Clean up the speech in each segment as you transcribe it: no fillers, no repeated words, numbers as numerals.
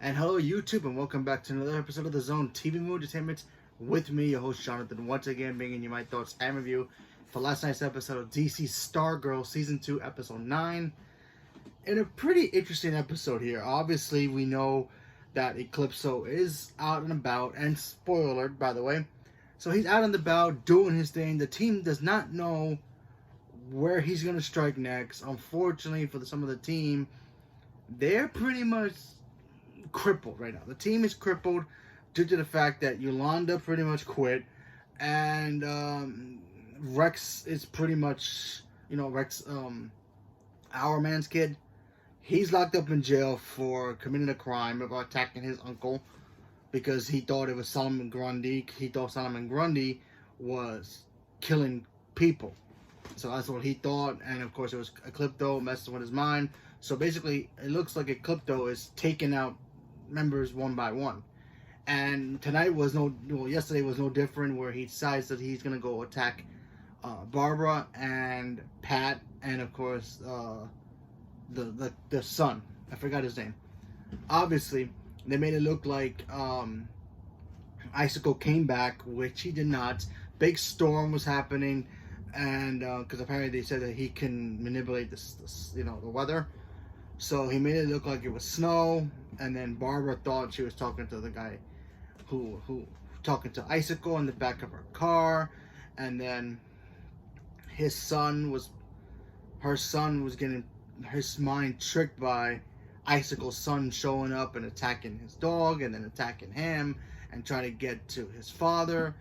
And hello, YouTube, and welcome back to another episode of the Zone TV Movie Entertainment with me, your host Jonathan, once again bringing you my thoughts and review for last night's episode of DC Stargirl Season 2, Episode 9. In a pretty interesting episode here. Obviously, we know that Eclipso is out and about, and spoiler alert, by the way. So he's out and about doing his thing. The team does not know where he's going to strike next. Unfortunately, for some of the team, they're pretty much crippled right now. The team is crippled due to the fact that Yolanda pretty much quit, and Rex is pretty much, Rex, our man's kid. He's locked up in jail for committing a crime about attacking his uncle because he thought it was Solomon Grundy. He thought Solomon Grundy was killing people. So that's what he thought, and of course it was Eclipto messing with his mind. So basically, it looks like Eclipto is taking out members one by one. And tonight was yesterday was no different, where he decides that he's gonna go attack Barbara and Pat, and of course the son. I forgot his name. Obviously, they made it look like Icicle came back, which he did not. Big storm was happening, and because apparently they said that he can manipulate the weather. So he made it look like it was snow, and then Barbara thought she was talking to the guy who talking to Icicle in the back of her car, and then her son was getting his mind tricked by Icicle's son showing up and attacking his dog, and then attacking him and trying to get to his father.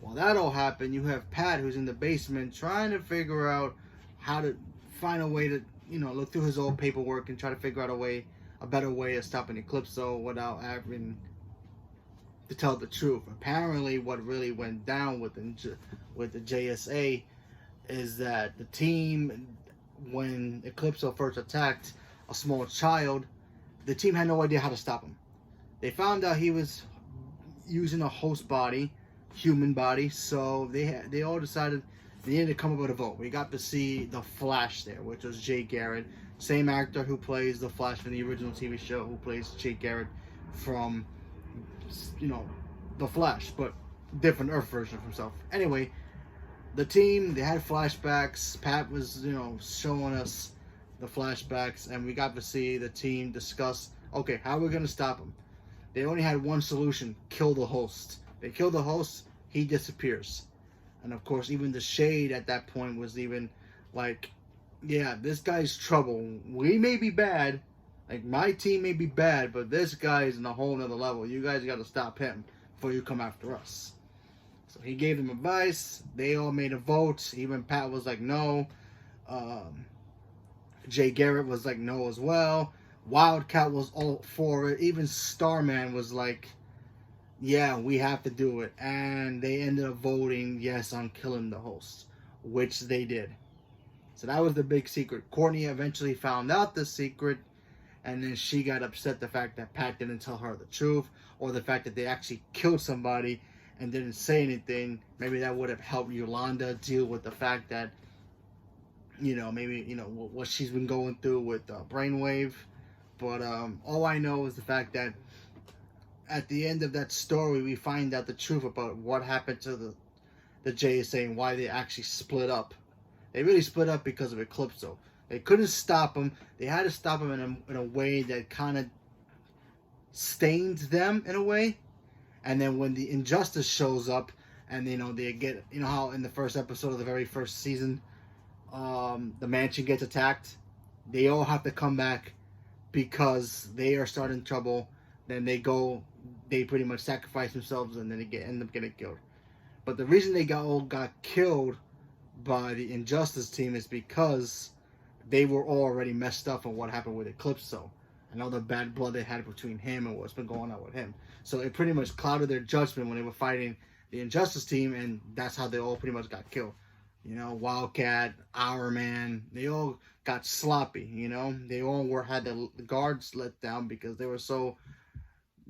While that all happened, you have Pat, who's in the basement trying to figure out how to find a way to look through his old paperwork and try to figure out a better way of stopping Eclipso without having to tell the truth. Apparently, what really went down with the JSA is that the team, when Eclipso first attacked a small child, the team had no idea how to stop him. They found out he was using a host body, human body, so they all decided they needed to come up with a vote. We got to see the Flash there, which was Jay Garrett, same actor who plays the Flash from the original TV show, who plays Jay Garrett from the Flash, but different Earth version of himself. Anyway, the team, they had flashbacks. Pat was showing us the flashbacks, and we got to see the team discuss, okay, how we're gonna stop him. They only had one solution: kill the host. They kill the host, he disappears. And of course, even the Shade at that point was even like, yeah, this guy's trouble. We may be bad, like my team may be bad, but this guy's in a whole nother level. You guys got to stop him before you come after us. So he gave them advice. They all made a vote. Even Pat was like no. Jay Garrett was like no as well. Wildcat was all for it. Even Starman was like, yeah, we have to do it. And they ended up voting yes on killing the host, which they did. So that was the big secret. Courtney eventually found out the secret, and then she got upset the fact that Pat didn't tell her the truth, or the fact that they actually killed somebody and didn't say anything. Maybe that would have helped Yolanda deal with the fact that, maybe, what she's been going through with Brainwave. But all I know is the fact that at the end of that story, we find out the truth about what happened to the JSA and why they actually split up. They really split up because of Eclipso. They couldn't stop him. They had to stop him in a way that kind of stained them in a way. And then when the Injustice shows up, and they get, how in the first episode of the very first season, the mansion gets attacked. They all have to come back because they are starting trouble. Then they pretty much sacrifice themselves, and then they end up getting killed. But the reason they all got killed by the Injustice team is because they were already messed up on what happened with Eclipso and all the bad blood they had between him and what's been going on with him. So it pretty much clouded their judgment when they were fighting the Injustice team, and that's how they all pretty much got killed. Wildcat, Our Man, they all got sloppy. They all had the guards let down because they were so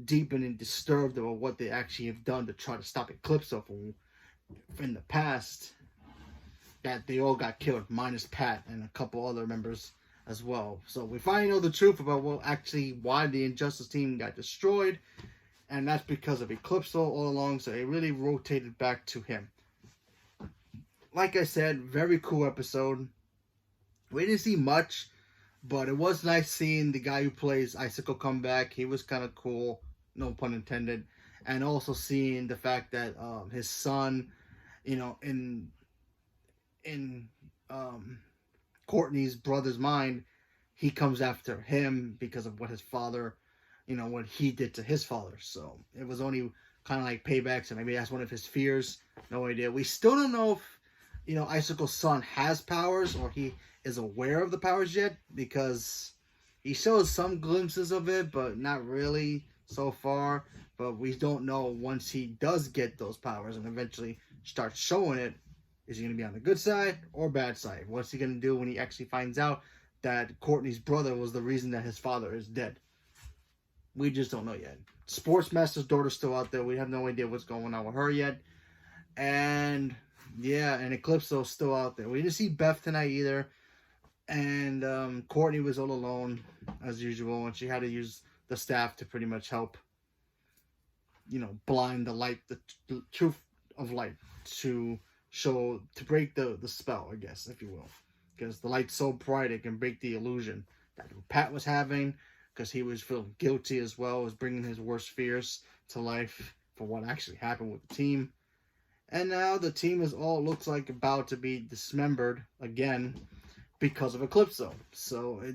deep and disturbed about what they actually have done to try to stop Eclipso from in the past, that they all got killed, minus Pat and a couple other members as well. So we finally know the truth about why the Injustice team got destroyed, and that's because of Eclipso all along. So it really rotated back to him. Like I said, very cool episode. We didn't see much, but it was nice seeing the guy who plays Icicle come back. He was kind of cool, no pun intended. And also seeing the fact that his son, you know, in Courtney's brother's mind, he comes after him because of what his father, you know, what he did to his father. So it was only kind of like payback. So maybe that's one of his fears. No idea. We still don't know if, you know, Icicle's son has powers or he is aware of the powers yet, because he shows some glimpses of it, but not really so far. But we don't know once he does get those powers and eventually starts showing it, is he going to be on the good side or bad side? What's he going to do when he actually finds out that Courtney's brother was the reason that his father is dead? We just don't know yet. Sportsmaster's daughter's still out there. We have no idea what's going on with her yet. And yeah, and Eclipso's still out there. We didn't see Beth tonight either. And Courtney was all alone as usual, and she had to use the staff to pretty much help, you know, blind the light, the truth of light, to break the spell, I guess, if you will, because the light's so bright it can break the illusion that Pat was having, because he was feeling guilty as well, was bringing his worst fears to life for what actually happened with the team. And now the team is all looks like about to be dismembered again because of Eclipso. So it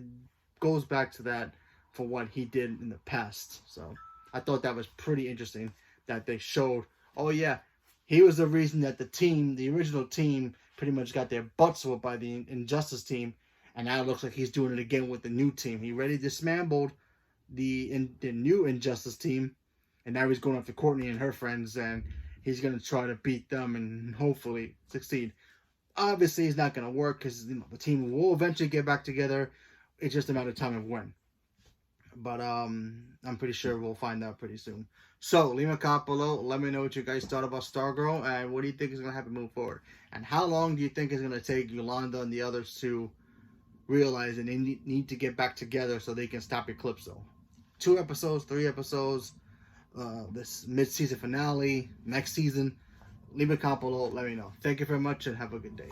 goes back to that for what he did in the past. So I thought that was pretty interesting that they showed, oh yeah, he was the reason that the original team, pretty much got their butts whooped by the Injustice team, and now it looks like he's doing it again with the new team. He already dismantled the new Injustice team, and now he's going after Courtney and her friends, and he's going to try to beat them and hopefully succeed. Obviously, it's not going to work because, you know, the team will eventually get back together. It's just a matter of time of when. But I'm pretty sure we'll find out pretty soon. So, leave a comment below. Let me know what you guys thought about Stargirl, and what do you think is going to happen moving forward. And how long do you think it's going to take Yolanda and the others to realize that they need to get back together so they can stop Eclipso? 2 episodes, 3 episodes, this mid-season finale, next season. Leave a comment below. Let me know. Thank you very much and have a good day.